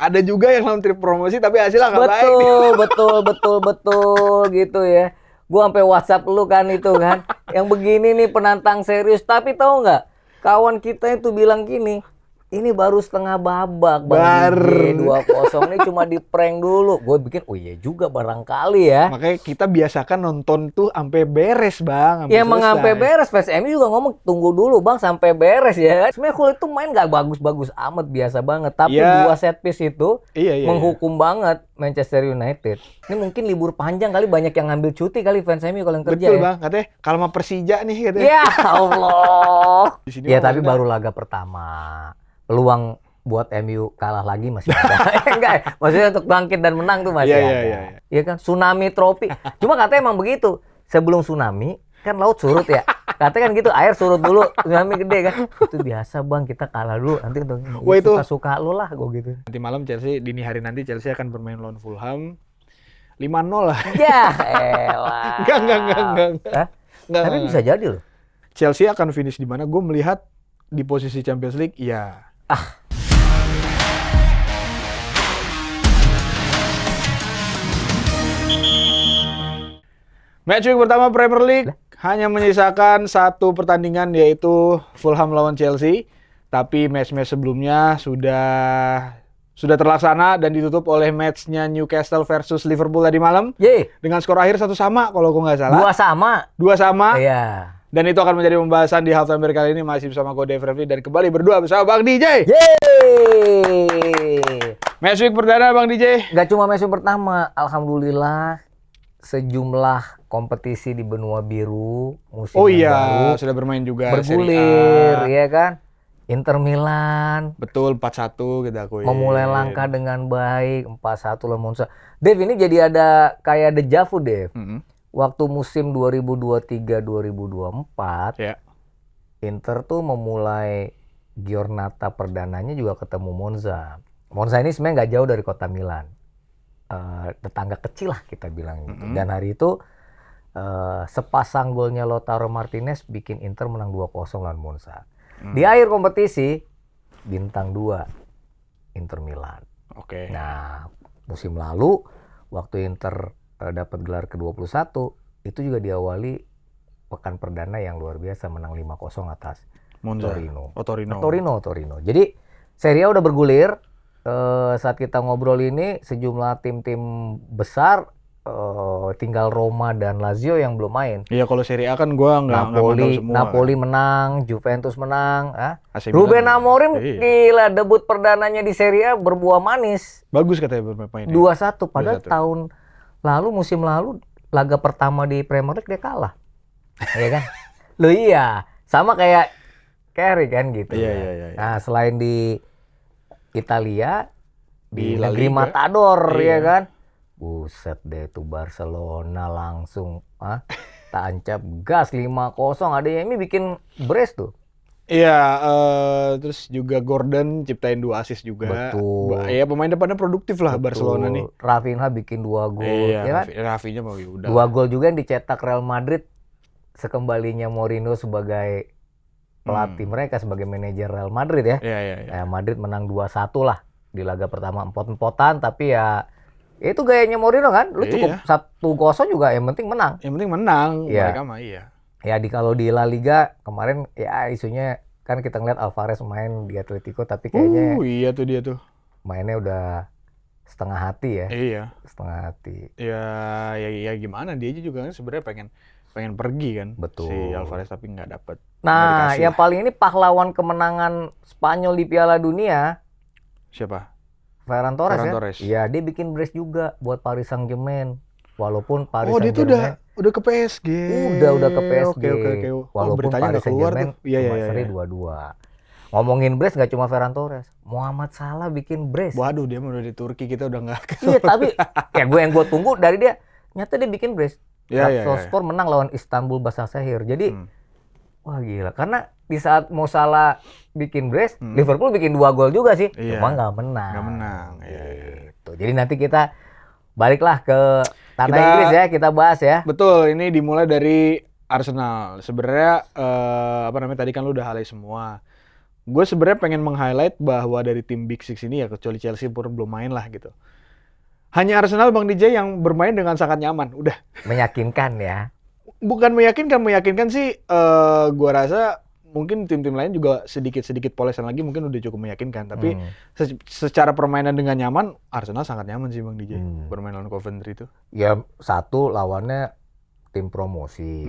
Ada juga yang lawan trip promosi tapi hasilnya nggak baik. Betul gitu ya. Gua sampai WhatsApp lu kan itu kan. Yang begini nih penantang serius, tapi tahu nggak? Kawan kita itu bilang gini, ini baru setengah babak Bang DJ 2-0 ini cuma di prank dulu. Gue bikin, oh iya juga barangkali ya. Makanya kita biasakan nonton tuh sampai beres Bang. Ya emang sampai beres. Fans MU juga ngomong tunggu dulu Bang sampai beres ya. Sebenarnya Hull itu main nggak bagus-bagus amat, biasa banget. Tapi dua set piece itu menghukum banget Manchester United. Ini mungkin libur panjang kali, banyak yang ngambil cuti kali fans MU kalau yang kerja. Betul Bang, katanya kalau sama Persija nih katanya. Ya Allah. Ya tapi baru laga pertama. Peluang buat MU kalah lagi masih ada. Enggak, maksudnya untuk bangkit dan menang tuh masih ada. Iya kan, tsunami trofi. Cuma katanya emang begitu. Sebelum tsunami kan laut surut ya. Katanya kan gitu, air surut dulu, tsunami gede kan. Itu biasa Bang, kita kalah dulu. Nanti suka-suka lu lah gue gitu. Nanti malam Chelsea, dini hari nanti Chelsea akan bermain lawan Fulham 5-0 lah. Ya elah. Enggak. Tapi bisa jadi loh. Chelsea akan finish di mana? Gue melihat di posisi Champions League, ya. Match week pertama Premier League hanya menyisakan satu pertandingan, yaitu Fulham lawan Chelsea. Tapi match-match sebelumnya sudah terlaksana dan ditutup oleh matchnya Newcastle versus Liverpool tadi malam. Dengan skor akhir 1-1 kalau gue nggak salah. 2-2. Iya. Dan itu akan menjadi pembahasan di Halftime Break kali ini, masih bersama gue Dave Refli dan kembali berdua bersama Bang DJ. Match week perdana Bang DJ. Gak cuma match week pertama, alhamdulillah sejumlah kompetisi di benua biru musim baru sudah bermain juga. Bergulir, ya kan? Inter Milan. Betul, 4-1 kita akui. Memulai langkah dengan baik, 4-1 lawan Monza. Dave, ini jadi ada kayak deja vu, Dave. Waktu musim 2023-2024, Inter tuh memulai giornata perdananya juga ketemu Monza. Monza ini sebenarnya nggak jauh dari kota Milan. Tetangga kecil lah kita bilang gitu. Dan hari itu sepasang golnya Lautaro Martinez bikin Inter menang 2-0 lawan Monza. Di akhir kompetisi, bintang 2 Inter Milan. Nah, musim lalu waktu Inter dapat gelar ke-21, itu juga diawali pekan perdana yang luar biasa, menang 5-0 atas Monza. Torino. Jadi Serie A udah bergulir. Saat kita ngobrol ini sejumlah tim-tim besar, tinggal Roma dan Lazio yang belum main. Iya, kalau Serie A kan gua nggak tahu semua. Napoli menang, Juventus menang. Ruben Amorim gila, debut perdananya di Serie A berbuah manis. Bagus katanya bermain. 2-1 padahal tahun lalu, musim lalu, laga pertama di Premier League dia kalah. Iya kan? Loh iya, sama kayak Carey kan gitu. Iya. Nah, selain di Italia, di negeri Matador, ya kan? Buset deh tuh, Barcelona langsung tancap gas 5-0. Ada yang ini bikin brace tuh. Iya, terus juga Gordon ciptain 2 assist juga. Betul. Ya, pemain depannya produktif lah. Betul. Barcelona nih. Rafinha bikin 2 gol. Iya, ya kan? Rafinha mau udah. 2 gol juga yang dicetak Real Madrid sekembalinya Mourinho sebagai pelatih mereka, sebagai manajer Real Madrid ya. Iya. Madrid menang 2-1 lah di laga pertama, empot-empotan, tapi ya itu gayanya Mourinho kan. Lu cukup 1-0 juga, yang penting menang. Yang penting menang. Ya. Mereka mah iya. Ya kalau di La Liga kemarin ya isunya kan kita ngeliat Alvarez main di Atletico, tapi kayaknya iya tuh dia tuh mainnya udah setengah hati ya. Iya. Setengah hati. Ya gimana, dia juga kan sebenarnya pengen pergi kan. Betul. Si Alvarez, tapi nggak dapet. Nah, yang paling ini pahlawan kemenangan Spanyol di Piala Dunia. Siapa? Ferran Torres. Ya, dia bikin brace juga buat Paris Saint-Germain. Walaupun Paris Saint-Germain udah ke PSG. Udah ke PSG. Oke. Walaupun Paris Saint-Germain cuma seri 2-2. Ngomongin brace gak cuma Ferran Torres, Muhammad Salah bikin brace. Waduh, dia udah di Turki, kita udah nggak. Iya, tapi ya yang gue tunggu dari dia, nyata dia bikin brace. Trabzonspor menang lawan Istanbul Basaksehir. Jadi wah gila, karena di saat Mo Salah bikin brace, Liverpool bikin 2 gol juga sih. Cuma nggak menang. Gitu. Jadi nanti kita baliklah ke tanah Inggris ya, kita bahas ya. Betul, ini dimulai dari Arsenal. Sebenarnya tadi kan lu udah highlight semua. gue sebenarnya pengen meng-highlight bahwa dari tim Big Six ini ya, kecuali Chelsea pun belum main lah gitu. Hanya Arsenal Bang DJ yang bermain dengan sangat nyaman. Udah. Meyakinkan ya. Bukan meyakinkan sih. Gue rasa mungkin tim-tim lain juga sedikit polesan lagi mungkin udah cukup meyakinkan. Tapi secara permainan dengan nyaman, Arsenal sangat nyaman sih Bang DJ bermain lawan Coventry itu. Ya satu lawannya tim promosi.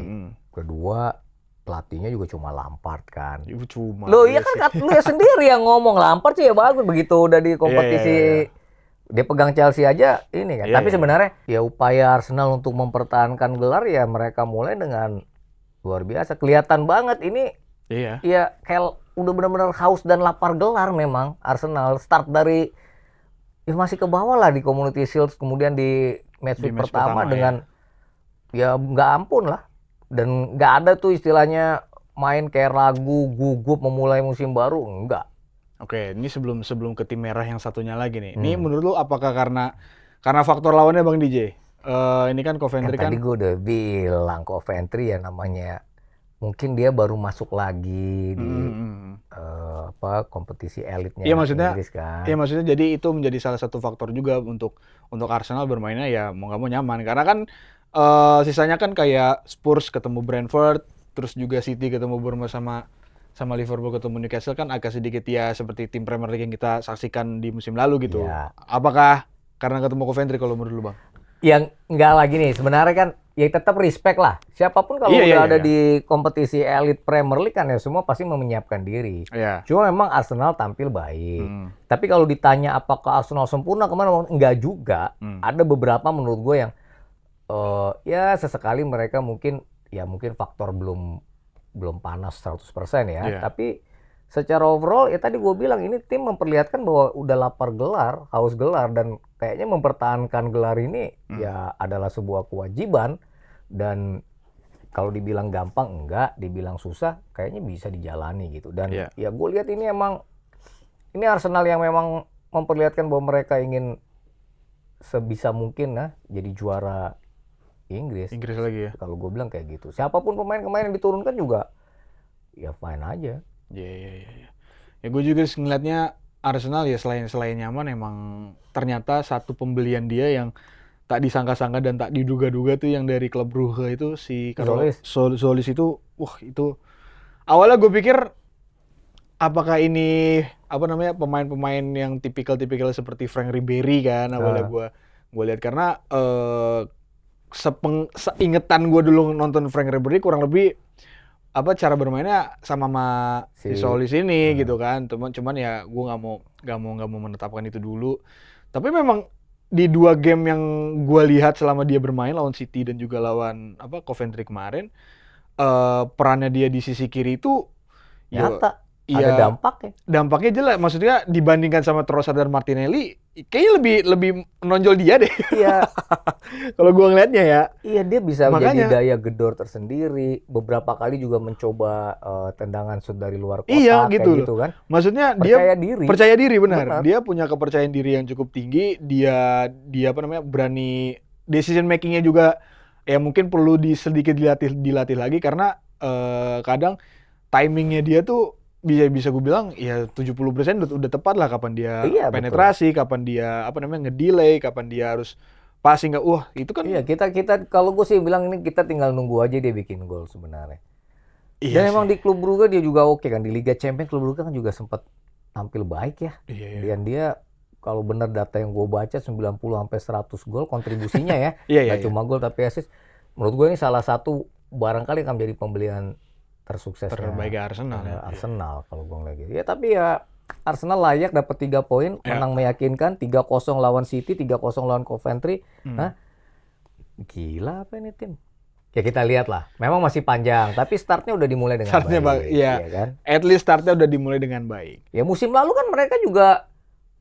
Kedua pelatihnya juga cuma Lampard kan. Cuma. Loh iya kan lu ya sendiri yang ngomong Lampard sih ya bagus begitu udah di kompetisi. Dia pegang Chelsea aja ini kan. Tapi sebenarnya ya upaya Arsenal untuk mempertahankan gelar ya mereka mulai dengan luar biasa. Kelihatan banget ini ya kayak udah benar-benar haus dan lapar gelar memang Arsenal. Start dari ya masih ke bawah lah di Community Shield, kemudian di match week pertama dengan ya nggak ampun lah. Dan nggak ada tuh istilahnya main kayak ragu, gugup memulai musim baru, enggak. Oke, ini sebelum ke tim merah yang satunya lagi nih. Ini menurut lu apakah karena faktor lawannya Bang DJ? Ini kan Coventry kan. Tadi gue udah bilang Coventry ya namanya. Mungkin dia baru masuk lagi di kompetisi elitnya Inggris kan. Iya maksudnya jadi itu menjadi salah satu faktor juga untuk Arsenal bermainnya ya mau nggak mau nyaman. Karena kan sisanya kan kayak Spurs ketemu Brentford, terus juga City ketemu Bournemouth sama Liverpool ketemu Newcastle kan agak sedikit ya seperti tim Premier League yang kita saksikan di musim lalu gitu. Ya. Apakah karena ketemu Coventry kalau menurut lu Bang? Yang enggak lagi nih, sebenarnya kan ya tetap respect lah. Siapapun kalau udah ada di kompetisi elit Premier League kan ya semua pasti menyiapkan diri. Cuma memang Arsenal tampil baik. Tapi kalau ditanya apakah Arsenal sempurna kemana, enggak juga. Ada beberapa menurut gue yang ya sesekali mereka mungkin faktor belum panas 100% ya. Tapi secara overall ya tadi gue bilang ini tim memperlihatkan bahwa udah lapar gelar, haus gelar dan kayaknya mempertahankan gelar ini ya adalah sebuah kewajiban dan kalau dibilang gampang enggak, dibilang susah kayaknya bisa dijalani gitu. Dan ya gue lihat ini Arsenal yang memang memperlihatkan bahwa mereka ingin sebisa mungkin jadi juara Inggris lagi ya. Kalau gue bilang kayak gitu. Siapapun pemain-pemain yang diturunkan juga ya fine aja. Iya. Ya gue juga ngeliatnya Arsenal ya selain nyaman emang ternyata satu pembelian dia yang tak disangka-sangka dan tak diduga-duga tuh yang dari klub Brugge itu si Solis itu itu awalnya gue pikir apakah ini pemain-pemain yang tipikal seperti Frank Ribery kan awalnya gue lihat karena seingetan gue dulu nonton Frank Ribery kurang lebih cara bermainnya sama si Solis ini gitu kan. Cuman ya gue nggak mau menetapkan itu dulu. Tapi memang di 2 game yang gue lihat selama dia bermain lawan City dan juga lawan Coventry kemarin, perannya dia di sisi kiri itu nyata. Ada dampaknya. Dampaknya jelas. Maksudnya dibandingkan sama Trossard dan Martinelli, kayaknya lebih menonjol dia deh. Iya. Kalau gua ngelihatnya ya. Iya, dia bisa menjadi daya gedor tersendiri. Beberapa kali juga mencoba tendangan shoot dari luar kotak. Iya, gitu kan. Maksudnya percaya diri benar. Dia punya kepercayaan diri yang cukup tinggi. Dia berani decision makingnya juga ya mungkin perlu sedikit dilatih lagi karena kadang timingnya dia tuh bisa gue bilang ya 70% udah tepat lah kapan dia penetrasi, betul. Kapan dia ngedelay, kapan dia harus passing itu kan. Iya, kita kalau gue sih bilang ini kita tinggal nunggu aja dia bikin gol sebenarnya. Iya. Dan emang di klub Brugge dia juga oke kan, di Liga Champions klub Brugge kan juga sempat tampil baik ya. Iya. Dan dia kalau benar data yang gue baca 90 sampai 100 gol kontribusinya ya. Gak cuma gol tapi assist. Menurut gue ini salah satu barangkali akan menjadi pembelian terbaik Arsenal Arsenal kalau gue ngeliat gitu. Ya tapi ya Arsenal layak dapat 3 poin, menang meyakinkan 3-0 lawan City, 3-0 lawan Coventry. Gila apa ini tim? Ya kita lihat lah. Memang masih panjang, tapi startnya udah dimulai dengan baik. Iya kan? At least startnya udah dimulai dengan baik. Ya musim lalu kan mereka juga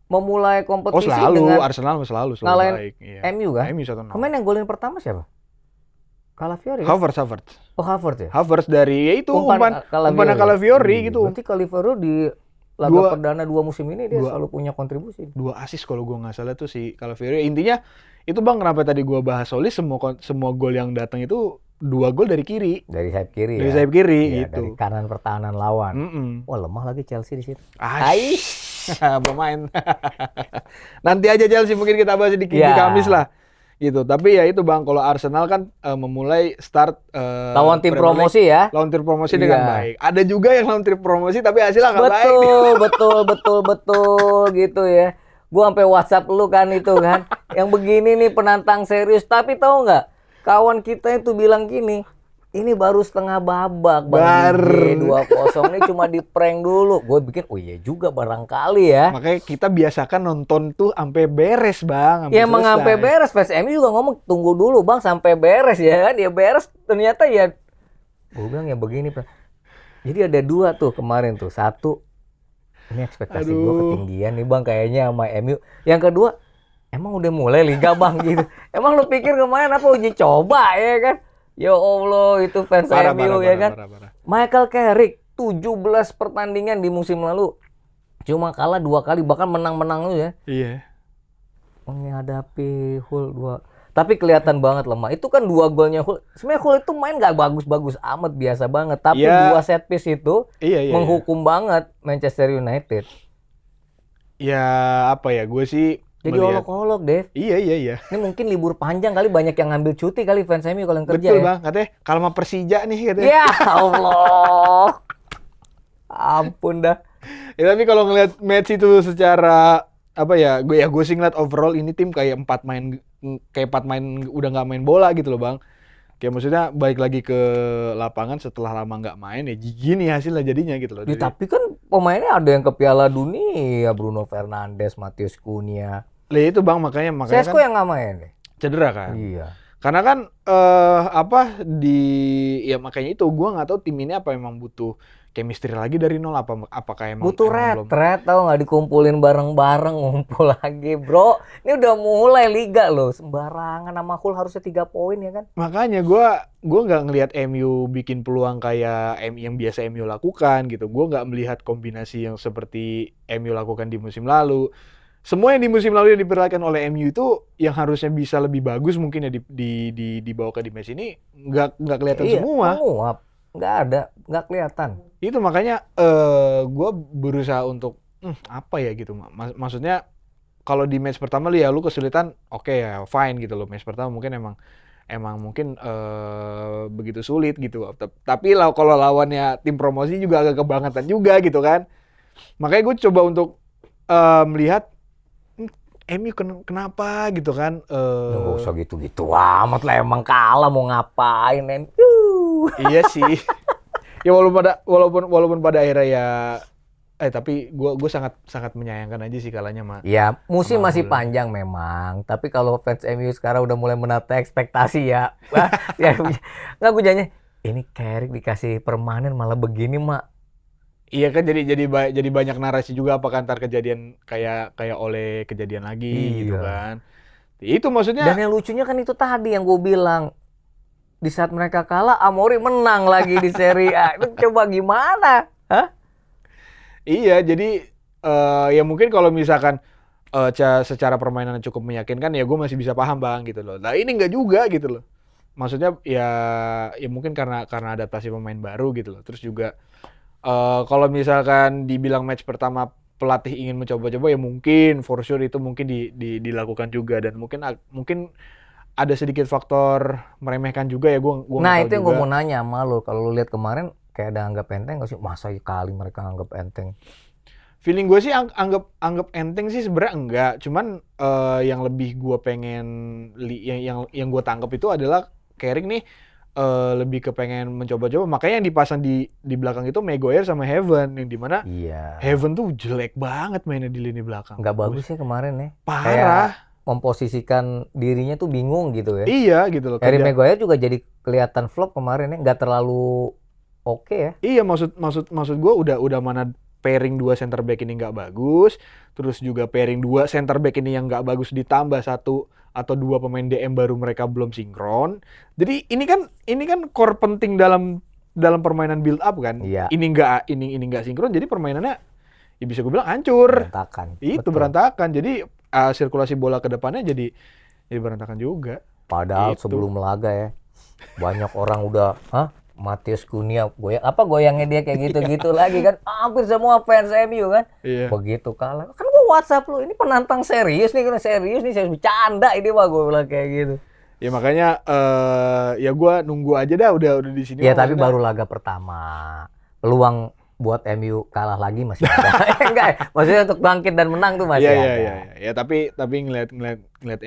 memulai kompetisi dengan Arsenal selalu baik. MU kan? Kemarin yang golin pertama siapa? Calafiori kan? Havertz. Oh Havertz ya? Havertz dari ya itu umpan Calafiori gitu. Berarti Calafiori di laga perdana 2 musim ini dia selalu punya kontribusi. 2 assist kalau gue nggak salah tuh si Calafiori. Intinya itu Bang kenapa tadi gue bahas Solis semua gol yang datang itu 2 gol dari kiri. Dari sayap kiri Dari ya. sayap kiri Iya, gitu. dari kanan pertahanan lawan. Wah, lemah lagi Chelsea di situ. Pemain. Nanti aja Chelsea mungkin kita bahas di Ya. Kamis lah. Gitu. Tapi ya itu Bang, kalau Arsenal kan memulai start Lawan tim Premier League, promosi ya. lawan tim promosi dengan Iya. baik. Ada juga yang lawan tim promosi tapi hasilnya nggak baik. Betul gitu ya. Gua sampai WhatsApp lu kan itu kan. Yang begini nih penantang serius, tapi tahu nggak? Kawan kita itu bilang gini, ini baru setengah babak Bang Gigi, 2-0 ini cuma di prank dulu. Gue bikin, oh iya juga barangkali ya. Makanya kita biasakan nonton tuh sampai beres Bang. Ya emang sampai beres, fans MU juga ngomong tunggu dulu Bang sampai beres ya kan. Ya beres ternyata ya. Gue bilang ya begini Pak. Jadi ada 2 tuh kemarin tuh. 1, ini ekspektasi gue ketinggian nih Bang kayaknya sama MU. Yang kedua, emang udah mulai liga Bang gitu. Emang lu pikir kemarin apa uji coba ya kan? Ya Allah, itu fans MU ya kan. Parah. Michael Carrick 17 pertandingan di musim lalu. Cuma kalah 2 kali, bahkan menang-menang lu ya. Iya. Menghadapi Hull 2. Tapi kelihatan banget lemah. Itu kan 2 golnya Hull. Sebenarnya Hull itu main nggak bagus-bagus amat, biasa banget. Tapi 2 set piece itu menghukum banget Manchester United. Ya apa ya, gue sih jadi melihat... olok-olok, Dev. Iya. Ini mungkin libur panjang kali, banyak yang ngambil cuti kali fans MU kalau yang kerja. Betul ya. Bang, katanya kalau sama Persija nih katanya. Ya Allah. Ampun dah. Ya tapi kalau ngelihat match itu secara apa ya, gue sih ngeliat overall ini tim kayak 4 main udah nggak main bola gitu loh Bang. Kayak maksudnya balik lagi ke lapangan setelah lama nggak main ya gini hasilnya jadinya gitu loh. Ya, tapi kan pemainnya ada yang ke Piala Dunia, Bruno Fernandes, Matheus Cunha. Lah itu Bang, makanya Sesko kan yang nggak main deh. cedera kan. Iya. Karena kan ya makanya itu gua nggak tahu tim ini apa emang butuh chemistry lagi dari nol, apakah emang butuh retret, tahu nggak, dikumpulin bareng-bareng ngumpul lagi bro. Ini udah mulai liga loh, sembarangan sama Hull harusnya 3 poin ya kan. Makanya gua nggak ngelihat MU bikin peluang kayak yang biasa MU lakukan gitu. Gua nggak melihat kombinasi yang seperti MU lakukan di musim lalu. Semua yang di musim lalu yang diperlihatkan oleh MU itu yang harusnya bisa lebih bagus mungkin ya dibawakan di match ini nggak kelihatan semua. Nggak ada, nggak kelihatan. Itu makanya gue berusaha untuk apa ya gitu. Maksudnya kalau di match pertama ya lu kesulitan, oke ya fine gitu loh. Match pertama mungkin emang mungkin begitu sulit gitu. Tapi kalau lawannya tim promosi juga agak kebangetan juga gitu kan. Makanya gue coba untuk melihat MU kenapa gitu kan. Nggak usah gitu-gitu amat lah, emang kalah mau ngapain MU. Iya sih. Ya walaupun pada akhirnya ya tapi gue sangat menyayangkan aja sih kalahnya mah. Ya, musim masih panjang memang, tapi kalau fans MU sekarang udah mulai menata ekspektasi ya. Nggak, gue jadinya ini Carrick dikasih permanen malah begini, Mak. Iya kan, jadi banyak narasi juga apakah ntar kejadian kayak oleh kejadian lagi gitu kan. Itu maksudnya. Dan yang lucunya kan itu tadi yang gue bilang. Di saat mereka kalah, Amory menang lagi di Serie A. Itu coba gimana? Hah? Iya, jadi ya mungkin kalau misalkan secara permainan cukup meyakinkan ya gue masih bisa paham Bang gitu loh. Nah ini enggak juga gitu loh. Maksudnya ya mungkin karena adaptasi pemain baru gitu loh. Terus juga kalau misalkan dibilang match pertama pelatih ingin mencoba-coba ya mungkin for sure itu mungkin dilakukan juga, dan mungkin ada sedikit faktor meremehkan juga ya, gue nah itu yang gue mau nanya sama lo, kalau lo lihat kemarin kayak ada anggap enteng nggak sih? Masa kali mereka anggap enteng? Feeling gue sih anggap enteng sih sebenarnya enggak, cuman yang lebih gue pengen yang gue tangkap itu adalah Carrick nih lebih kepengen mencoba-coba, makanya yang dipasang di belakang itu Maguire sama Heaven, yang dimana Heaven tuh jelek banget mainnya di lini belakang. Nggak bagus ya kemarin ya. Parah. Kayak memposisikan dirinya tuh bingung gitu ya. Iya gitu loh. Harry Maguire juga jadi kelihatan flop kemarin ya, nggak terlalu oke ya. Iya, maksud gue udah mana pairing 2 center back ini nggak bagus, terus juga pairing 2 center back ini yang nggak bagus ditambah 1 atau 2 pemain DM baru mereka belum sinkron. Jadi ini kan core penting dalam permainan build up kan. Iya. Ini nggak sinkron, jadi permainannya ya bisa gue bilang hancur. Berantakan. Itu betul. berantakan. Jadi sirkulasi bola ke depannya jadi berantakan juga. Padahal gitu. sebelum laga ya, Banyak orang udah, Matheus Cunha goyangnya dia kayak gitu-gitu lagi kan. Hampir semua fans MU kan. Iya. Begitu kalah. Kan gua WhatsApp lu, ini penantang serius nih, serius bercanda ini mah gua bilang kayak gitu. Ya makanya ya gua nunggu aja dah udah di sini. Ya tapi baru laga pertama. Peluang buat MU kalah lagi masih ada. Enggak ya? Maksudnya untuk bangkit dan menang tuh masih ada. Iya. Ya tapi ngeliat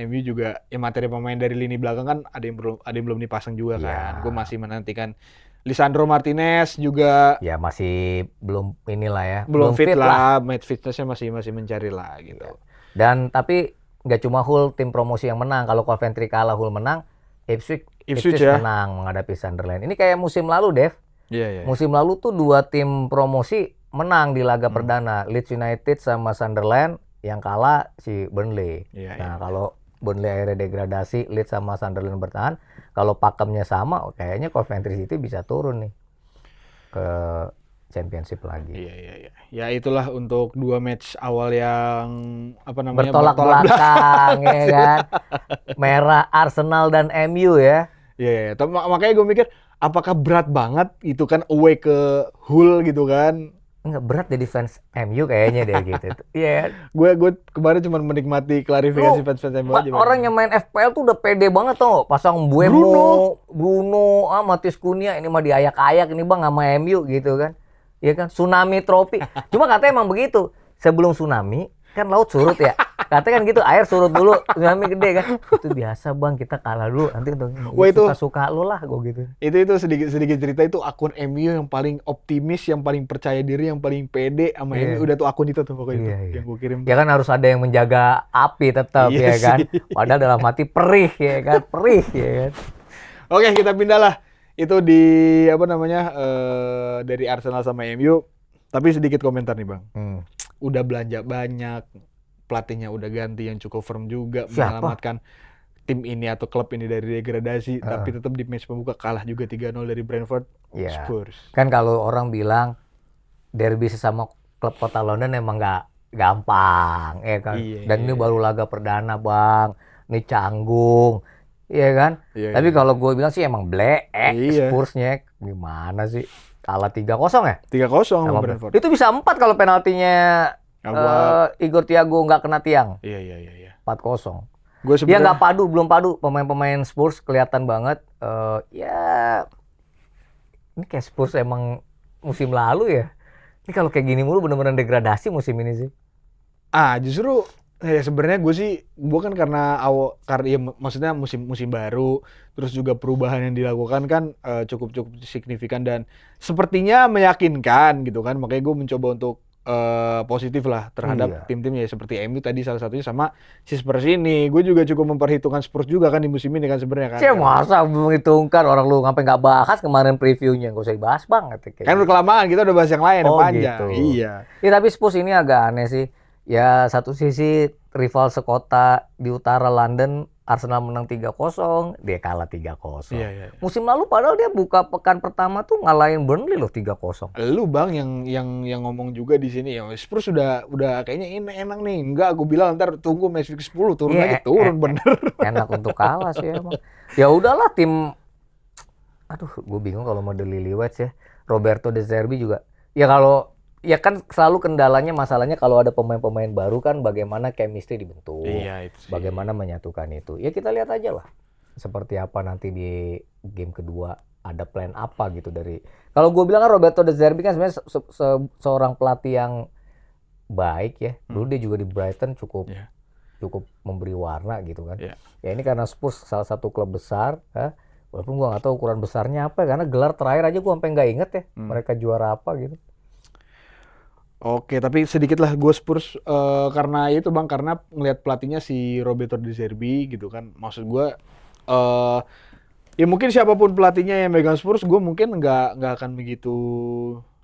MU juga ya materi pemain dari lini belakang kan ada yang belum dipasang juga kan. Gue masih menantikan Lisandro Martinez juga. Ya masih belum inilah ya. Belum fit lah. Match fitnessnya masih mencari lah gitu. Ya. Dan tapi nggak cuma Hull tim promosi yang menang. Kalau Coventry kalah, Hull menang. Ipswich ya menang menghadapi Sunderland. Ini kayak musim lalu, Dev. Iya. Musim lalu tuh 2 tim promosi menang di laga perdana, Leeds United sama Sunderland, yang kalah si Burnley. Nah, kalau Burnley akhirnya degradasi, Leeds sama Sunderland bertahan, kalau pakemnya sama, kayaknya Coventry City bisa turun nih ke Championship lagi. Iya. Ya itulah untuk 2 match awal yang bertolak belakang ya kan. Merah Arsenal dan MU ya. Iya. Makanya gue mikir apakah berat banget itu kan away ke Hull gitu kan? Enggak berat jadi fans MU kayaknya deh gitu. Iya. Gue kemarin cuma menikmati klarifikasi fans MU aja. Orang yang main FPL tuh udah pede banget tuh, pasang Bruno, Matheus Cunha, ini mah diayak-ayak ini Bang sama MU gitu kan. Iya kan, tsunami trofi. Cuma katanya emang begitu. Sebelum tsunami kan laut surut ya. Katanya kan gitu, air surut dulu, tsunami gede kan. Itu biasa Bang, kita kalah dulu. Nanti suka-suka lu lah gue gitu. Itu sedikit cerita, itu akun MU yang paling optimis, yang paling percaya diri, yang paling pede sama MU. Udah tuh akun itu tuh pokoknya yang gue kirim. Ya kan harus ada yang menjaga api tetap ya kan. Padahal dalam hati perih ya kan, kan. Oke, kita pindah lah. Itu di dari Arsenal sama MU. Tapi sedikit komentar nih Bang. Udah belanja banyak, pelatihnya udah ganti yang cukup firm juga. Siapa? Menyelamatkan tim ini atau klub ini dari degradasi, tapi tetap di match pembuka kalah juga 3-0 dari Brentford. Spurs. Kan kalau orang bilang derby sesama klub kota London emang nggak gampang, ya kan. Dan ini baru laga perdana Bang, ini canggung, ya kan. Tapi kalau gue bilang sih emang Spursnya gimana sih? Kalah 3-0 ya? 3-0 sama Brentford. Itu bisa 4 kalau penaltinya Igor Thiago nggak kena tiang. Iya. 4-0. Dia nggak belum padu. Pemain-pemain Spurs kelihatan banget. Ini kayak Spurs emang musim lalu ya. Ini kalau kayak gini mulu bener-bener degradasi musim ini sih. Justru sebenarnya gue kan karena maksudnya musim baru, terus juga perubahan yang dilakukan kan cukup signifikan dan sepertinya meyakinkan gitu kan. Makanya gue mencoba untuk positif lah terhadap tim-tim ya seperti MU tadi salah satunya sama si Spurs ini. Gue juga cukup memperhitungkan Spurs juga kan di musim ini kan sebenarnya kan. Masa menghitungkan, orang lu ngapain nggak bahas kemarin previewnya, gak usah dibahas banget. Kan udah kelamaan, kita udah bahas yang lain yang panjang. Gitu. Iya. Ya tapi Spurs ini agak aneh sih. Ya satu sisi rival sekota di utara London, Arsenal menang 3-0, dia kalah 3-0. Iya. Musim lalu padahal dia buka pekan pertama tuh ngalahin Burnley loh 3-0. Lu Bang yang ngomong juga di sini ya, Spurs udah kayaknya enak nih. Enggak, aku bilang ntar tunggu match week 10 turun aja turun bener. Enak untuk kalah sih emang. Ya udahlah tim. Aduh, gue bingung kalau model Lillywatch ya. Roberto De Zerbi juga. Ya kan selalu kendalanya masalahnya kalau ada pemain-pemain baru kan bagaimana chemistry dibentuk. Iya, itu sih. Bagaimana menyatukan itu. Ya kita lihat aja lah. Seperti apa nanti di game kedua, ada plan apa gitu dari. Kalau gue bilang kan Roberto De Zerbi kan sebenarnya seorang pelatih yang baik ya. Dulu dia juga di Brighton cukup memberi warna gitu kan. Ya ini karena Spurs salah satu klub besar, walaupun gue nggak tahu ukuran besarnya apa karena gelar terakhir aja gue sampai nggak inget ya mereka juara apa gitu. Oke, tapi sedikit lah gue Spurs karena itu Bang, karena ngelihat pelatihnya si Roberto De Zerbi gitu kan. Maksud gue ya mungkin siapapun pelatihnya yang megang Spurs, gue mungkin nggak akan begitu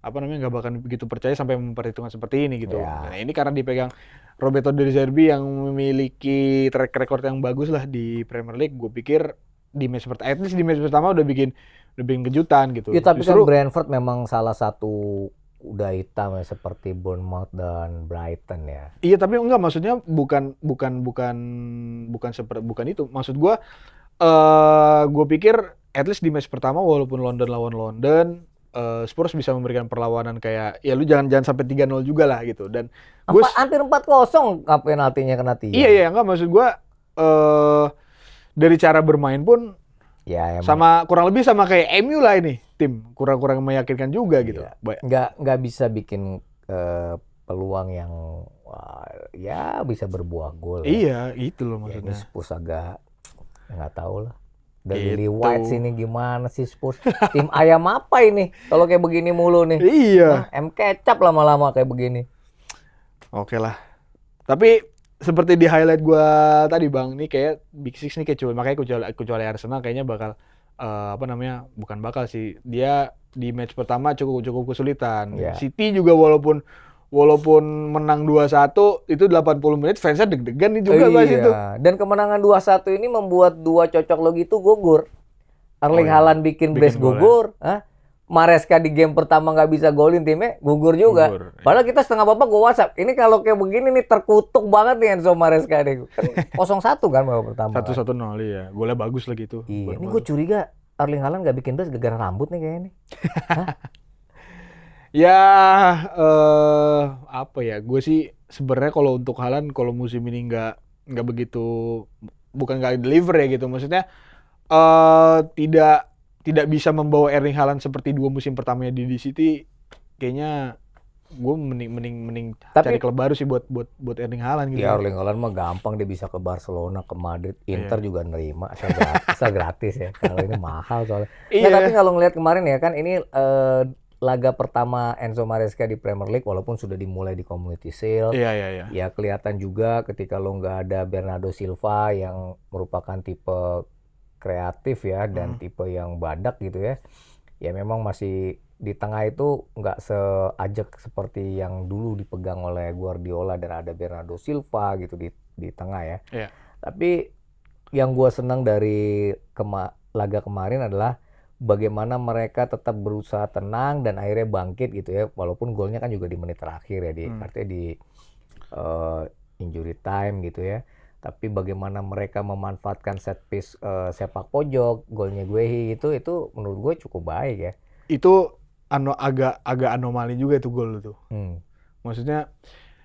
nggak bakal begitu percaya sampai memperhitungkan seperti ini gitu. Nah, ini karena dipegang Roberto De Zerbi yang memiliki track record yang bagus lah di Premier League. Gue pikir di match pertama udah bikin kejutan gitu. Ya tapi kan Brentford memang salah satu udah hitam ya, seperti Bournemouth dan Brighton ya. Iya, tapi enggak, maksudnya bukan itu. Maksud gue pikir at least di match pertama walaupun London lawan London, Spurs bisa memberikan perlawanan kayak ya lu jangan sampai 3-0 juga lah gitu. Dan gue Hampir 4-0 penaltinya kena tiang. iya enggak, maksud gue dari cara bermain pun Ya, emang. sama kurang lebih sama kayak MU lah ini, tim kurang meyakinkan juga gitu. Iya. Nggak bisa bikin peluang yang ya bisa berbuah gol. Iya, itu loh Ya, maksudnya. ini Spurs agak nggak tahu lah. Dari Gitu. White sini gimana sih Spurs? Tim ayam apa ini? Kalau kayak begini mulu nih. Iya. M kecap lama-lama kayak begini. Oke lah. Tapi seperti di highlight gua tadi Bang, nih kayak Big Six nih kayak makanya kecuali Arsenal kayaknya bakal bukan bakal sih. Dia di match pertama cukup kesulitan. Yeah. City juga walaupun menang 2-1 itu 80 menit fansnya deg-degan nih juga pas itu. Dan kemenangan 2-1 ini membuat dua cocok logi itu gugur. Erling Haaland bikin brace gugur, Maresca di game pertama nggak bisa golin timnya, gugur juga. Padahal kita setengah babak gue WhatsApp. Ini kalau kayak begini nih terkutuk banget nih Enzo Maresca nih. Kan 0-1 kan babak pertama. 1-1 0 ya. Golnya bagus lagi itu. Iya. Ini gue curiga Erling Haaland nggak bikin brace gara-gara rambut nih kayaknya nih. Ya apa ya? Gue sih sebenarnya kalau untuk Haaland kalau musim ini nggak begitu, bukan nggak deliver ya gitu. Maksudnya tidak bisa membawa Erling Haaland seperti 2 musim pertamanya di City. Kayaknya gue mending cari klub baru sih buat Erling Haaland gitu. Ya Erling Haaland mah gampang, dia bisa ke Barcelona, ke Madrid, Inter juga nerima asal gratis ya. Kalau ini mahal soalnya. Nah, tapi kalau ngelihat kemarin ya kan ini laga pertama Enzo Maresca di Premier League walaupun sudah dimulai di Community Shield. Iya. Ya kelihatan juga ketika lo nggak ada Bernardo Silva yang merupakan tipe kreatif ya dan tipe yang badak gitu ya. Ya memang masih di tengah itu nggak seajak seperti yang dulu dipegang oleh Guardiola dan ada Bernardo Silva gitu di tengah ya. Iya. Tapi yang gue senang dari laga kemarin adalah bagaimana mereka tetap berusaha tenang dan akhirnya bangkit gitu ya. Walaupun golnya kan juga di menit terakhir ya, artinya di injury time gitu ya. Tapi bagaimana mereka memanfaatkan set piece sepak pojok, golnya Guehi itu menurut gue cukup baik ya. Itu agak anomali juga itu gol itu. Maksudnya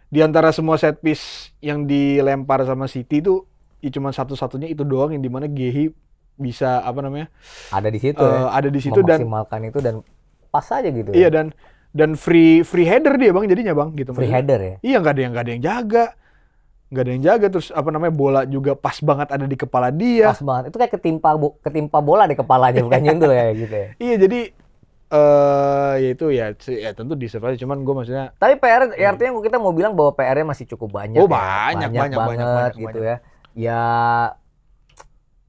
di antara semua set piece yang dilempar sama City itu ya cuma satu-satunya itu doang yang dimana Guehi bisa ada di situ ada di situ dan memaksimalkan itu dan pas aja gitu. Iya dan free header dia Bang jadinya Bang gitu. Free header ya. Iya nggak ada yang jaga. Nggak ada yang jaga, terus bola juga pas banget ada di kepala dia. Pas banget. Itu kayak ketimpa bola di kepalanya bukan nyundul ya gitu ya. Iya, jadi ya itu ya tentu deserve aja, cuman gue maksudnya. Tapi PR ya artinya kita mau bilang bahwa PR-nya masih cukup banyak. Oh, banyak banget gitu ya. Ya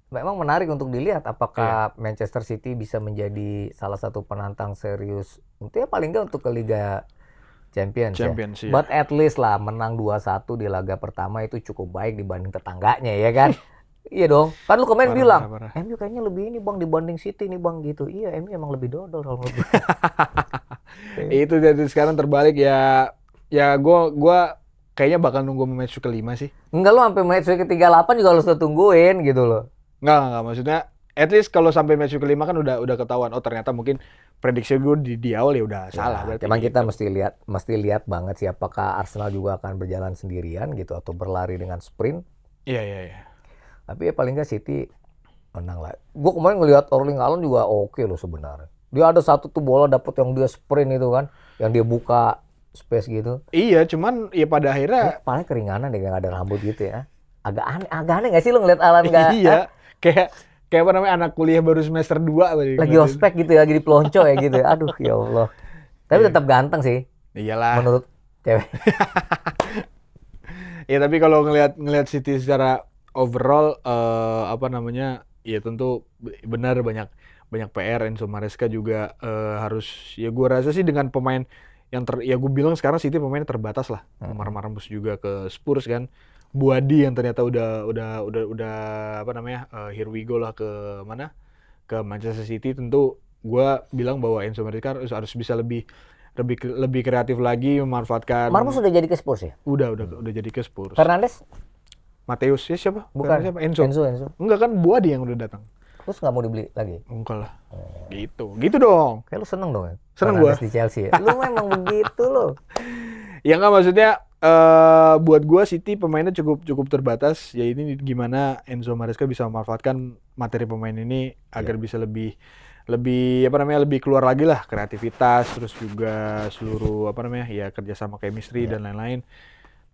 memang menarik untuk dilihat apakah Manchester City bisa menjadi salah satu penantang serius untuk ya paling nggak untuk ke Liga Champions ya. But at least lah menang 2-1 di laga pertama itu cukup baik dibanding tetangganya ya kan. Iya dong. Kan lu kemarin bilang, MU kayaknya lebih ini Bang dibanding City nih Bang gitu. Iya, MU emang lebih dodol kalau menurut gue. Itu jadi sekarang terbalik ya. Ya gua kayaknya bakal nunggu match ke-5 sih. Enggak, lu sampai match ke-38 juga harus tungguin gitu loh. Enggak, maksudnya at least kalau sampai match ke-5 kan udah ketahuan. Oh, ternyata mungkin prediksi gue di awal ya udah salah berarti. Cuman kita mesti lihat banget sih apakah Arsenal juga akan berjalan sendirian gitu atau berlari dengan sprint. Iya. Tapi ya paling nggak City menang lah. Gue kemarin ngelihat Erling Haaland juga oke loh sebenarnya. Dia ada satu tuh bola dapet yang dia sprint itu kan, yang dia buka space gitu. Iya, cuman ya pada akhirnya paling keringanan deh nggak ada rambut gitu ya. Agak aneh nggak sih lo ngeliat Haaland nggak? Iya, kayak anak kuliah baru semester 2 lagi ospek gitu ya, lagi di pelonco ya gitu ya. Aduh ya Allah. Tapi tetap ganteng sih. Iyalah. Menurut cewek. Ya tapi kalau ngelihat City secara overall ya tentu benar banyak PR. Enzo Maresca juga harus ya gue rasa sih dengan pemain yang ya gue bilang sekarang City pemainnya terbatas lah. Marmus juga ke Spurs kan. Buadi yang ternyata udah here we go lah ke Manchester City. Tentu gue bilang bahwa Enzo Maresca harus bisa lebih kreatif lagi memanfaatkan. Marmus sudah jadi ke Spurs ya? Udah jadi ke Spurs. Fernandes? Mateus ya siapa? Bukan. Siapa? Enzo. Enzo. Enggak kan Buadi yang udah datang. terus nggak mau dibeli lagi? Enggak lah. Gitu dong. Kayak lu seneng dong ya? Seneng gua. Fernandes di Chelsea. Ya? Lu memang begitu loh. Ya nggak, maksudnya buat gua City pemainnya cukup terbatas. Ya ini gimana Enzo Maresca bisa memanfaatkan materi pemain ini agar bisa lebih lebih keluar lagi lah kreativitas, terus juga seluruh ya kerjasama chemistry dan lain-lain.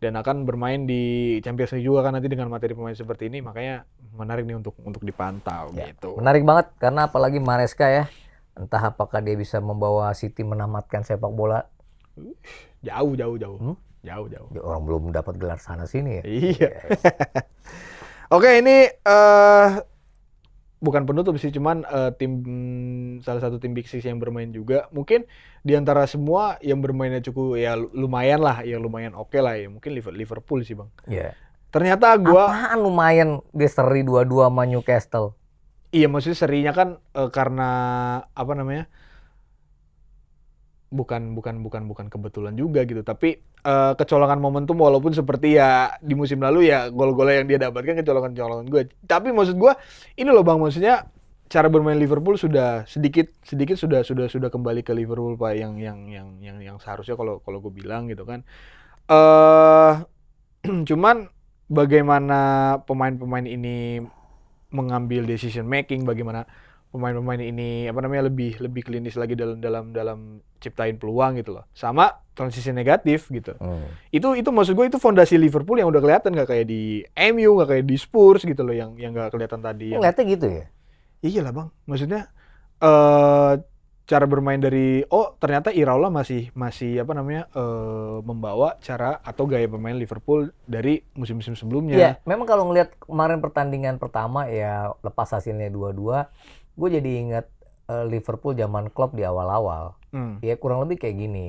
Dan akan bermain di Champions League juga kan nanti dengan materi pemain seperti ini, makanya menarik nih untuk dipantau gitu. Menarik banget karena apalagi Maresca ya. Entah apakah dia bisa membawa City menamatkan sepak bola. Jauh. Jauh. Ya, orang belum dapat gelar sana sini ya. Iya. Oke, ini bukan penutup sih, cuman salah satu tim Big Six yang bermain juga. Mungkin di antara semua yang bermainnya cukup ya lumayan lah, ya lumayan oke lah ya. Mungkin Liverpool sih, Bang. Iya. Ternyata gua apaan lumayan dia seri 2-2 sama Newcastle. Iya, maksudnya serinya kan karena bukan kebetulan juga gitu, tapi kecolongan momentum, walaupun seperti ya di musim lalu ya gol-gol yang dia dapatkan kecolongan gue. Tapi maksud gue ini loh Bang, maksudnya cara bermain Liverpool sudah sedikit sudah kembali ke Liverpool Pak yang seharusnya kalau gue bilang gitu kan. Cuman bagaimana pemain-pemain ini mengambil decision making, bagaimana pemain-pemain ini lebih klinis lagi dalam ciptain peluang gitu loh, sama transisi negatif gitu. Itu maksud gue itu fondasi Liverpool yang udah kelihatan, nggak kayak di MU, nggak kayak di Spurs gitu loh yang nggak kelihatan tadi. Ngeliatnya gitu ya? Iya lah Bang, maksudnya cara bermain dari ternyata Iraola masih membawa cara atau gaya bermain Liverpool dari musim-musim sebelumnya. Iya, memang kalau ngelihat kemarin pertandingan pertama ya lepas hasilnya 2-2, gue jadi ingat Liverpool zaman Klopp di awal-awal. Ya kurang lebih kayak gini.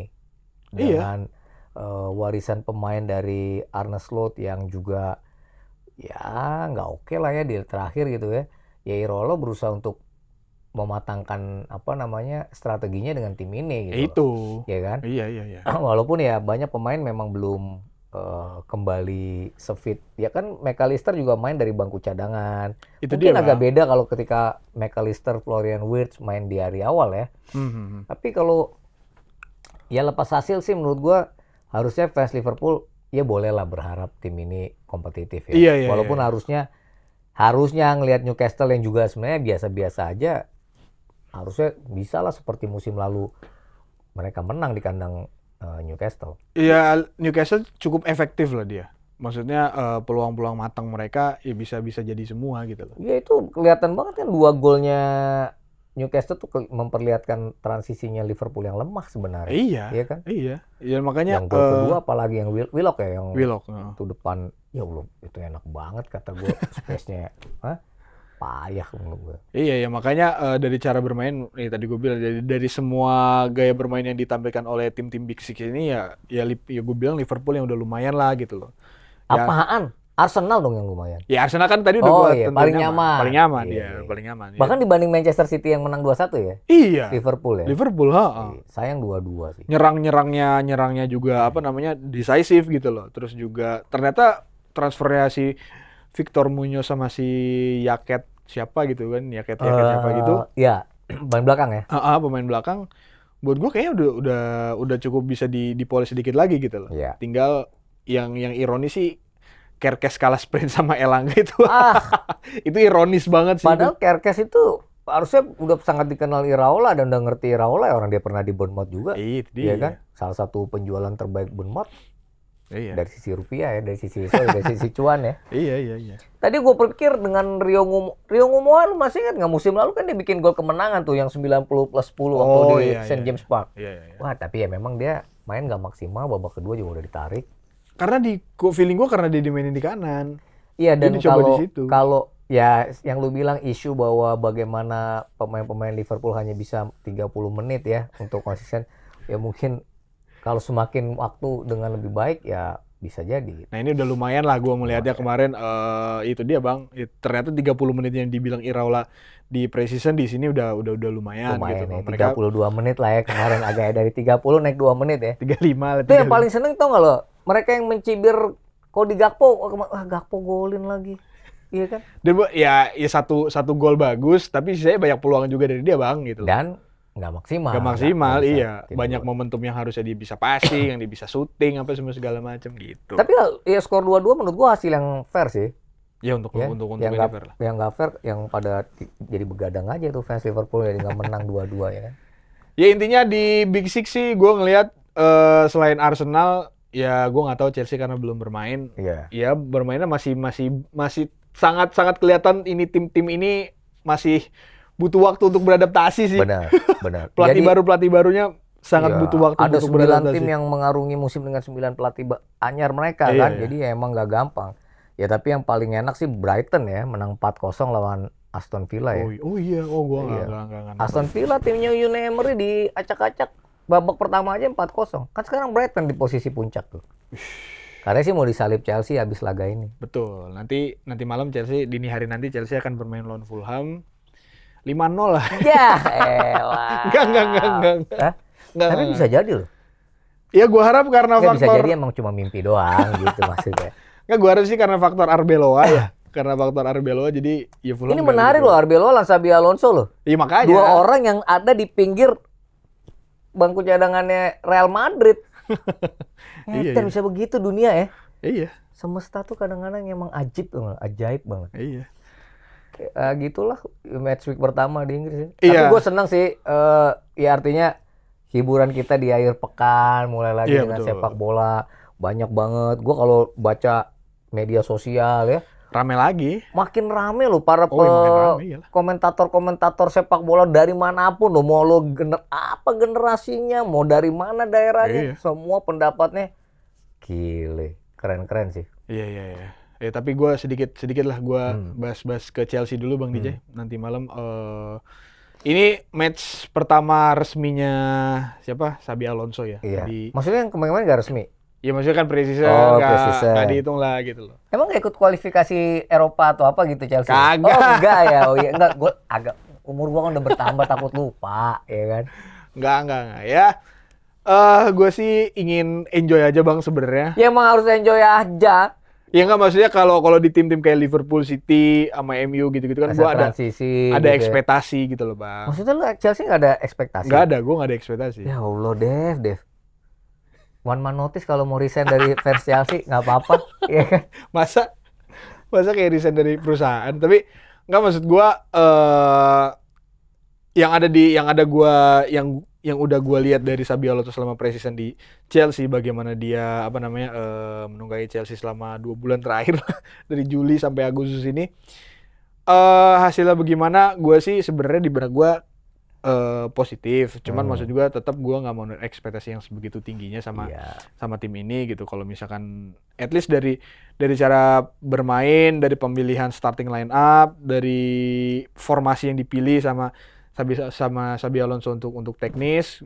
Dengan warisan pemain dari Arne Slot yang juga ya nggak oke lah ya di terakhir gitu ya. Ya Iraola berusaha untuk mematangkan strateginya dengan tim ini gitu. Itu. Ya kan? Iya. Walaupun ya banyak pemain memang belum kembali sefit. Ya kan McAllister juga main dari bangku cadangan. Itu mungkin dia, agak Bang. beda kalau ketika McAllister, Florian Wirtz main di hari awal ya. Tapi kalau ya lepas hasil sih menurut gua harusnya fans Liverpool ya bolehlah berharap tim ini kompetitif ya. Iya, Walaupun harusnya ngelihat Newcastle yang juga sebenarnya biasa-biasa aja, harusnya bisa lah seperti musim lalu mereka menang di kandang Newcastle. Iya, Newcastle cukup efektif lah dia. Maksudnya peluang-peluang matang mereka ya bisa jadi semua gitu loh. Ya itu kelihatan banget kan 2 golnya Newcastle tuh memperlihatkan transisinya Liverpool yang lemah sebenarnya. Iya kan? Iya. Ya makanya yang gol kedua apalagi yang Willock ya yang Willock, itu depan, ya Allah itu enak banget kata gue space-nya. Payah menurut gue. Iya ya, makanya dari cara bermain tadi gue bilang dari semua gaya bermain yang ditampilkan oleh tim-tim Big Six ini ya gue bilang Liverpool yang udah lumayan lah gitu loh. Ya, apaan? Arsenal dong yang lumayan. Ya Arsenal kan tadi udah paling nyaman. Paling nyaman iya. Paling nyaman. Bahkan dibanding Manchester City yang menang 2-1 ya. Iya. Liverpool ya. Liverpool, Sayang 2-2 sih. Nyerangnya juga decisive gitu loh. Terus juga ternyata transfernya si Victor Muñoz sama si Yaket siapa gitu kan, Yaket siapa gitu. Iya, pemain belakang ya. Pemain belakang. Buat gue kayaknya udah cukup bisa dipoles sedikit lagi gitu loh. Iya. Tinggal yang ironis sih Kerkes kalah sprint sama Elanga itu. Itu ironis banget sih. Padahal Kerkes itu harusnya udah sangat dikenal Iraola dan udah ngerti Iraola ya, orang dia pernah di Bournemouth juga. Iya kan? Salah satu penjualan terbaik Bournemouth. Iya. Dari sisi rupiah ya, dari sisi cuan ya. Iya. Tadi gue pikir dengan Rio Ngumoa, lu masih ingat nggak musim lalu kan dia bikin gol kemenangan tuh yang 90+10 waktu di St. James Park. Iya. Wah tapi ya memang dia main nggak maksimal, babak kedua juga udah ditarik. Karena feeling gue karena dia dimainin di kanan. Iya, dan kalau ya yang lu bilang isu bahwa bagaimana pemain-pemain Liverpool hanya bisa 30 menit ya untuk konsisten, ya mungkin kalau semakin waktu dengan lebih baik ya bisa jadi. Nah ini udah lumayan lah gue melihatnya kemarin. Itu dia Bang, ternyata 30 menit yang dibilang Iraola di pre-season di sini udah lumayan gitu. Ya, 32 menit lah ya kemarin, agak dari 30 naik 2 menit ya. 35. Itu yang paling seneng tau gak lo? Mereka yang mencibir Cody Gakpo, Gakpo golin lagi. Iya kan? Dan ya satu gol bagus, tapi sisanya banyak peluang juga dari dia bang gitu. Dan nggak maksimal. Gak maksimal, nggak bisa iya. tidur. Banyak momentum yang harusnya dia bisa passing, yang dia bisa shooting, apa semua segala macam gitu. Tapi ya skor 2-2 menurut gua hasil yang fair sih. Ya untuk Ya, ini fair lah. yang nggak fair, yang pada jadi begadang aja tuh fans Liverpool jadi nggak menang 2-2 ya kan. Ya intinya di Big Six sih gue ngelihat selain Arsenal, ya gue nggak tahu Chelsea karena belum bermain. Iya. Ya bermainnya masih sangat kelihatan ini tim-tim ini masih butuh waktu untuk beradaptasi sih. Benar. Pelatih barunya sangat iya, butuh waktu ada untuk 9 beradaptasi. tim yang mengarungi musim dengan 9 pelatih anyar mereka Iya, kan. iya. Jadi ya emang nggak gampang. Ya tapi yang paling enak sih Brighton ya, menang 4-0 lawan Aston Villa ya. Oh iya, gue Iya. nggak. Aston Villa timnya Unai Emery diacak-acak babak pertama aja 4-0. Kan sekarang Brighton di posisi puncak tuh. Karena sih mau disalip Chelsea habis laga ini. Betul. Nanti malam Chelsea, dini hari nanti Chelsea akan bermain lawan Fulham 5-0 lah. Ya elah. Enggak. Hah? Nggak. Tapi bisa jadi loh. Ya gue harap karena Nggak bisa faktor jadi emang cuma mimpi doang gitu maksudnya. Nggak, gue harap sih karena faktor Arbeloa ya. Karena faktor Arbeloa jadi ya Fulham. Ini menarik loh, Arbeloa lawan Xabi Alonso loh. Iya makanya. Dua orang yang ada di pinggir bangku cadangannya Real Madrid. Iya, Kan iya. bisa begitu dunia ya. Iya. Semesta tuh kadang-kadang emang ajaib banget. Iya. Gitulah match week pertama di Inggris. Iya. Tapi gue senang sih, ya artinya hiburan kita di akhir pekan mulai lagi Iya, dengan betul. sepak bola banyak banget. Gue kalau baca media sosial ya, Rame lagi. makin rame loh para Makin rame, iyalah. komentator sepak bola dari manapun loh, mau lo apa generasinya, mau dari mana daerahnya, Iya. semua pendapatnya gile, keren sih. Iya. Ya tapi gue sedikit lah gue bahas ke Chelsea dulu Bang DJ. Nanti malam ini match pertama resminya siapa? Xabi Alonso ya. Iya. Di, Maksudnya yang kemarin nggak resmi? ya maksudnya kan pre-season Oh, nggak pre-season. dihitung lah gitu loh. Emang nggak ikut kualifikasi Eropa atau apa gitu Chelsea? Kagak. Oh enggak ya, oh iya enggak. Gue agak umur gua kan udah bertambah takut lupa, ya kan? Enggak. Ya, gue sih ingin enjoy aja Bang sebenarnya. Ya emang harus enjoy aja. Ya enggak, maksudnya kalau di tim-tim kayak Liverpool City sama MU gitu-gitu kan Masa gue ada transisi ada gitu ya. ekspektasi gitu loh Bang. Maksudnya lu Chelsea nggak ada ekspektasi? Enggak ada, gue enggak ada ekspektasi. Ya Allah, Dev. One man notice kalau mau resign dari fans Chelsea nggak apa-apa, ya kan? Masa kayak resign dari perusahaan, tapi enggak, maksud gue yang udah gue lihat dari Xabi Alonso selama pre-season di Chelsea, bagaimana dia menunggangi Chelsea selama 2 bulan terakhir dari Juli sampai Agustus ini, hasilnya bagaimana? Gue sih sebenarnya di benak gue positif, cuman maksud juga tetap gue nggak mau ekspektasi yang sebegitu tingginya sama tim ini gitu. Kalau misalkan at least dari cara bermain, dari pemilihan starting line up, dari formasi yang dipilih sama Xabi Alonso untuk teknis,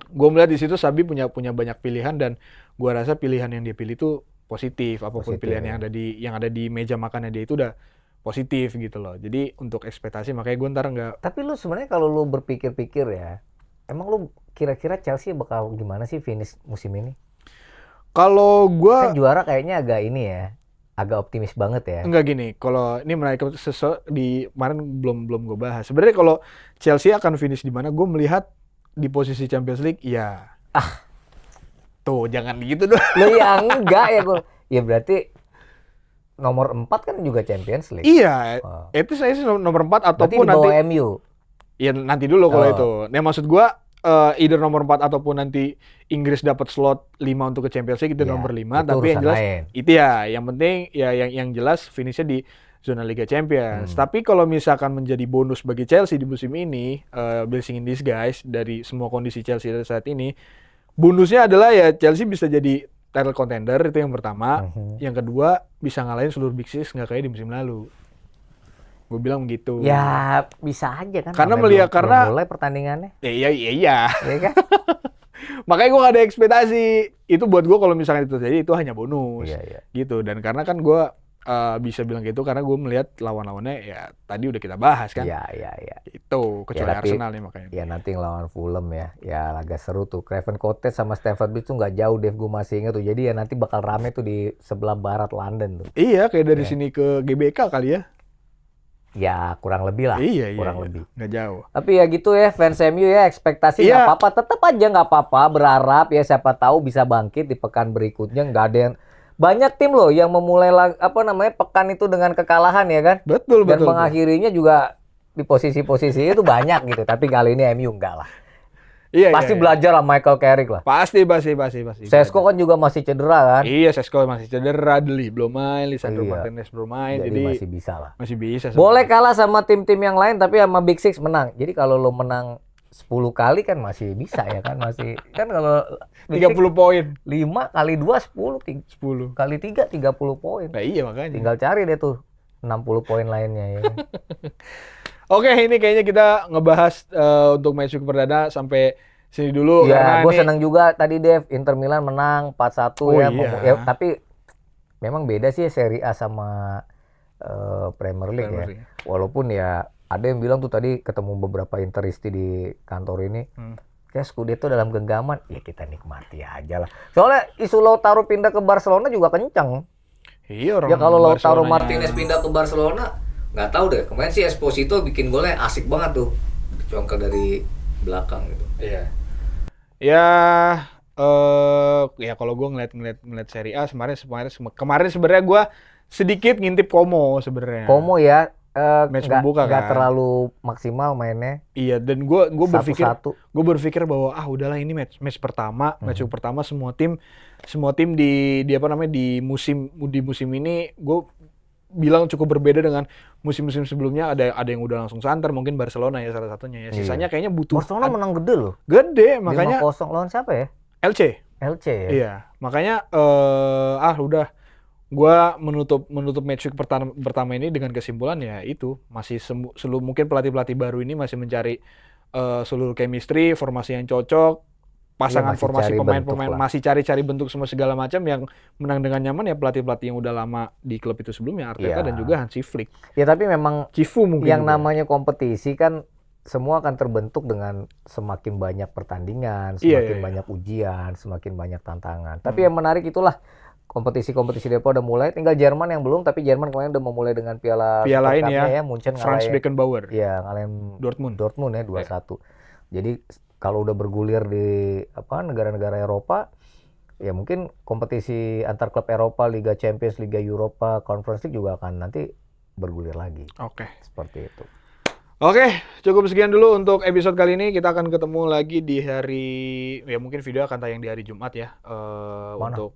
gue melihat di situ Xabi punya banyak pilihan, dan gue rasa pilihan yang dia pilih itu positif. Apapun pilihan yang ada di meja makannya dia itu udah positif gitu loh. Jadi untuk ekspektasi makanya gue ntar nggak. Tapi lu sebenarnya kalau lu berpikir-pikir ya, emang lu kira-kira Chelsea bakal gimana sih finish musim ini? Kalau gue Kan juara kayaknya agak optimis banget ya. enggak gini. Kalau ini menarik di kemarin belum gue bahas. Sebenarnya kalau Chelsea akan finish di mana? Gue melihat di posisi Champions League ya. Tuh jangan gitu dong. Lu ya enggak ya gue. Ya berarti nomor 4 kan juga Champions League. Iya. Oh. Itu saya sih nomor 4 Berarti ataupun di nanti. bawah MU. Ya nanti dulu kalau Oh. itu. Nah maksud gua either nomor 4 ataupun nanti Inggris dapat slot 5 untuk ke Champions League itu Ya, nomor 5, itu tapi yang urusan jelas lain. itu ya yang penting ya yang jelas finishnya di zona Liga Champions. Tapi kalau misalkan menjadi bonus bagi Chelsea di musim ini, blessing in disguise dari semua kondisi Chelsea saat ini, bonusnya adalah ya Chelsea bisa jadi title contender, itu yang pertama. Yang kedua, bisa ngalahin seluruh Big Six nggak kayak di musim lalu. Gue bilang begitu. Ya bisa aja kan. Karena namanya melihat belum mulai pertandingannya. Iya. Ya kan? Makanya gue gak ada ekspektasi. Itu buat gue kalau misalkan itu terjadi itu hanya bonus. Iya. Gitu. Dan karena kan gue bisa bilang gitu karena gue melihat lawan-lawannya ya tadi udah kita bahas kan. Iya. Itu kecuali Ya, tapi- Arsenal nih makanya. Ya nanti ngelawan Fulham ya agak seru tuh. Craven Cottage sama Stamford Bridge tuh nggak jauh, Dev, gue masih ingat tuh. Jadi ya nanti bakal rame tuh di sebelah barat London tuh. Iya, kayak dari Ya. sini ke GBK kali ya. Ya kurang lebih lah. Iya, kurang iya. lebih. Nggak jauh. Tapi ya gitu ya, fans MU ya, ekspektasi nggak Iya. apa-apa, tetap aja nggak apa-apa, berharap ya siapa tahu bisa bangkit di pekan berikutnya. Nggak ada yang, banyak tim loh yang memulai pekan itu dengan kekalahan ya kan, Betul, dan betul. mengakhirinya juga di posisi-posisi itu banyak gitu. Tapi kali ini MU enggak lah, Iya, pasti iya, iya. belajar lah Michael Carrick lah. Pasti. Sesko kan juga masih cedera kan, Iya, Sesko masih cedera, Deli belum main, Lisandro Iya. Martinez belum main, jadi jadi masih bisa lah. masih bisa. Boleh kalah sama tim-tim yang lain, tapi sama Big Six menang. Jadi kalau lo menang 10 kali kan masih bisa ya kan, masih kan kalau Big Six 30 poin. 5 kali 2 10, 10. kali 3 30 poin. Nah, iya makanya. Tinggal cari deh tuh 60 poin lainnya ya kan. Oke, ini kayaknya kita ngebahas untuk match week perdana sampai sini dulu Ya, karena gue ini senang juga tadi Dev, Inter Milan menang 4-1 Oh, ya. iya. Ya, tapi memang beda sih Serie A sama Premier League Premier ya. League. Walaupun ya ada yang bilang tuh tadi ketemu beberapa Interisti di kantor ini, kayak Scudetto dalam genggaman, ya kita nikmati aja lah. Soalnya isu Lautaro pindah ke Barcelona juga kencang. Iya, orang Ya kalau Lautaro Barcelonanya- Martinez pindah ke Barcelona, nggak tahu deh. Kemarin sih Esposito bikin golnya asik banget tuh, congkel dari belakang gitu. Iya. Ya, ya kalau gue ngeliat Serie A kemarin sebenarnya gue sedikit ngintip Como sebenarnya. Como ya, Match nggak pembuka nggak kan. terlalu maksimal mainnya. Iya, dan gue berpikir Satu-satu. gue berpikir bahwa udahlah ini match pertama, match week pertama semua tim di apa namanya di musim ini gue bilang cukup berbeda dengan musim-musim sebelumnya. Ada yang udah langsung santer, mungkin Barcelona ya salah satunya ya. Sisanya kayaknya butuh Barcelona menang gede loh. gede, makanya 5-0 lawan siapa ya? LC. LC ya. Iya, makanya udah gua menutup match week pertama ini dengan kesimpulan ya itu masih seluruh mungkin pelatih baru ini masih mencari seluruh chemistry, formasi yang cocok, pasangan masih formasi cari pemain-pemain bentuk lah. masih cari bentuk semua segala macam. Yang menang dengan nyaman ya pelatih yang udah lama di klub itu sebelumnya, Arteta Iya. dan juga Hansi Flick. Ya tapi memang Cifu mungkin yang juga. namanya kompetisi kan semua akan terbentuk dengan semakin banyak pertandingan, Iya, semakin iya. banyak ujian, semakin banyak tantangan. Tapi yang menarik itulah kompetisi-kompetisi Eropa udah mulai, tinggal Jerman yang belum, tapi Jerman kemarin udah memulai dengan Piala Piala Super ini Cup-nya ya, Munchen Franz ngalahin, Beckenbauer, ya ngalahin Dortmund. ya 2-1. Jadi kalau udah bergulir di negara-negara Eropa, ya mungkin kompetisi antar klub Eropa, Liga Champions, Liga Eropa, Conference League juga akan nanti bergulir lagi. Oke. Seperti itu. Oke, cukup sekian dulu untuk episode kali ini. Kita akan ketemu lagi di hari, ya mungkin video akan tayang di hari Jumat ya. Mana? Untuk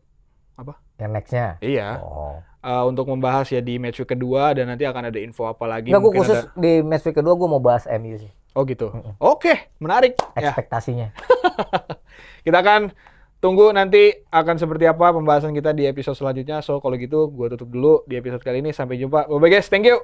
Yang next-nya. iya, Oh. untuk membahas ya di match week kedua dan nanti akan ada info apa lagi. Enggak, gue Mungkin khusus ada- di match week kedua gue mau bahas MU sih. Oh gitu. Oke, menarik. Ya, Ekspektasinya. kita akan tunggu nanti akan seperti apa pembahasan kita di episode selanjutnya. So kalau gitu, gue tutup dulu di episode kali ini. Sampai jumpa. Bye guys, thank you.